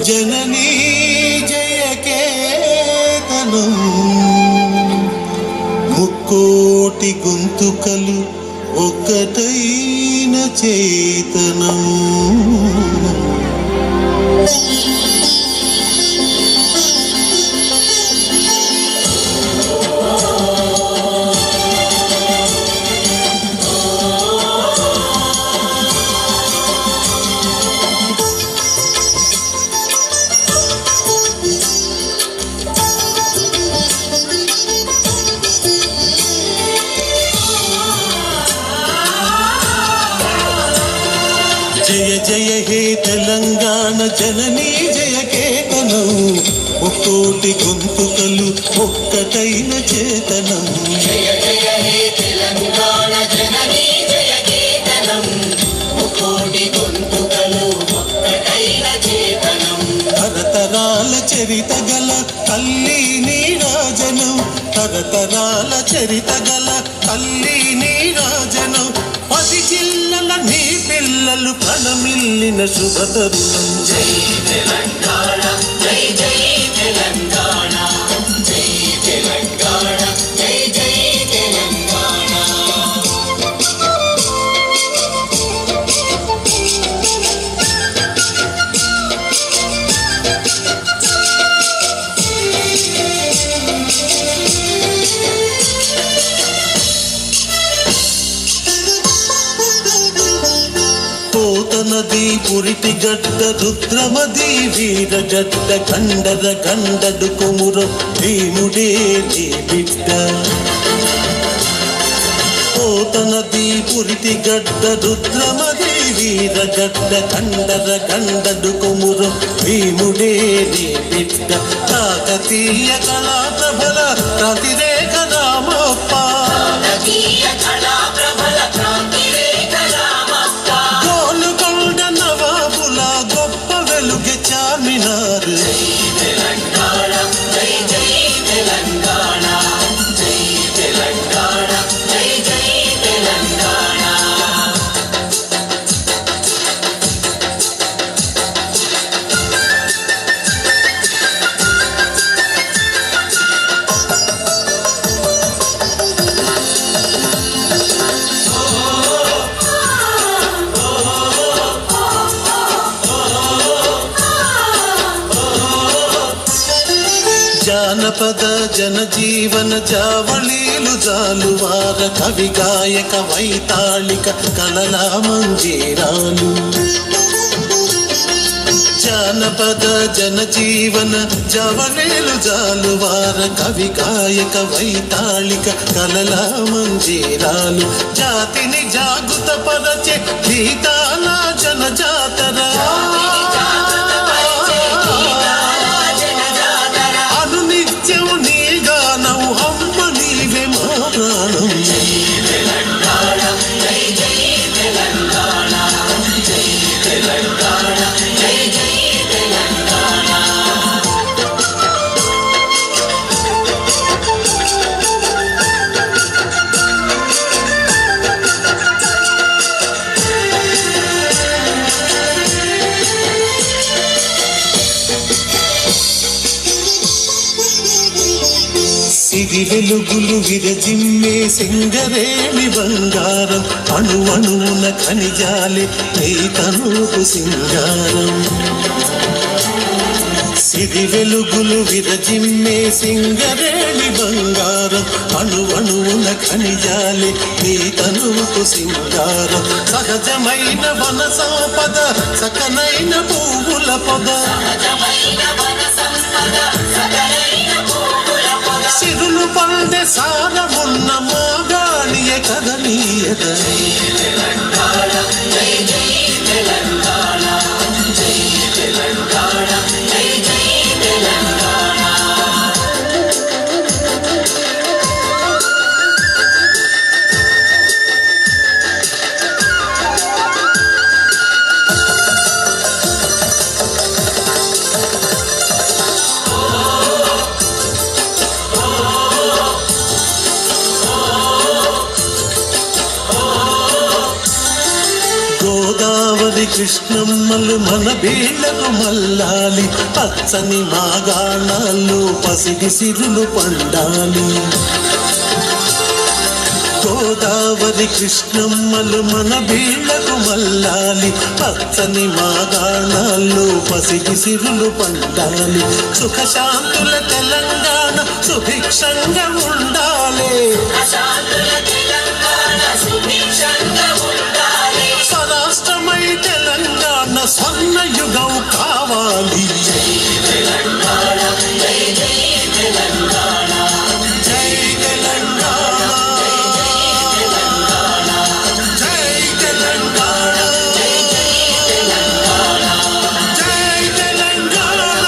जननी जयकेतनं मुक्कोटि गुंतुकलु ఒక్కటైన చేతనం जय जय हे तेलंगाण जननी जयकेतనం ఒక్కోటి గొంతుకలు ఒక్కటైన చేతనం జయ జయ హే తెలంగాణ జననీ జయకేతనం ఒక్కోటి గొంతుకలు ఒక్కటైన చేతనం తరతరాల చరిత గల తల్లి నీరాజనం తరతరాల చరిత గల తల్లి నీరాజనం 10 జిల్లల నీ పిల్లలు ప్రణమిల్లిన శుభతరుణం జై తెలంగాణ జై జై తెలంగాణ జై తెలంగాణ జై జై తెలంగాణ నది పురిటి గడ్డ రుద్రమది వీరగడ్డ కండర గండడు కొమురు భీముడే నీ బిడ్డ నది పురిటి గడ్డ రుద్రమది వీరగడ్డ కండర గండడు కొమురు భీముడే నీ బిడ్డ కాకతీయ కళా ప్రభల ప్రతిరేక రామప్ప కాకతీయ కళా ప్రభల ప్రతిరేక రామప్ప గోల్కొండ నవాబుల గొప్ప వెలుగు చార్మినార్ జై తెలంగాణ జై జై తెలంగాణ జై తెలంగాణ జై జై తెలంగాణ జానపద జనజీవన జావళీలు జాలువార కవి గాయక వైతాళిక కళలా మంజీరాలు జానపద జనజీవన జావళీలు జాలువార కవి గాయక వైతాళిక కళలా మంజీరాలు జాతిని జాగృత పరచే గీతాల జనజాతర సిరి వెలుగులు విరజిమ్మే సింగరేణి బంగారం అణు అణువున ఖనిజాలే నీ తనుకు సింగారం సిరి వెలుగులు విరజిమ్మే సింగరేణి బంగారం అణు అణువున ఖనిజాలే నీ తనుకు సింగారం సహజమైన వన సంపద సకనైన పువ్వుల పొద సిరులు పండే సారమున్న మోగాణియ కదనీయద తెలంగాణ జై జై తెలంగాణ జై తెలంగాణ జై జై తెలంగాణ కృష్ణమ్మలు మన బీళ్లకు మల్లాలి పచ్చని మాగాణాల్లో పసిడి సిరులు పండాలి గోదావరి కృష్ణమ్మలు మన బీళ్లకు మల్లాలి పచ్చని మాగాణాల్లో పసిడి సిరులు పండాలి సుఖశాంతుల తెలంగాణ సుభిక్షంగా ఉండాలి స్వరాష్ట్రమై తెలంగాణ స్వర్ణయుగం కావాలి జై తెలంగాణ జై తెలంగాణ జై తెలంగాణ జై తెలంగాణ జై తెలంగాణ జై తెలంగాణ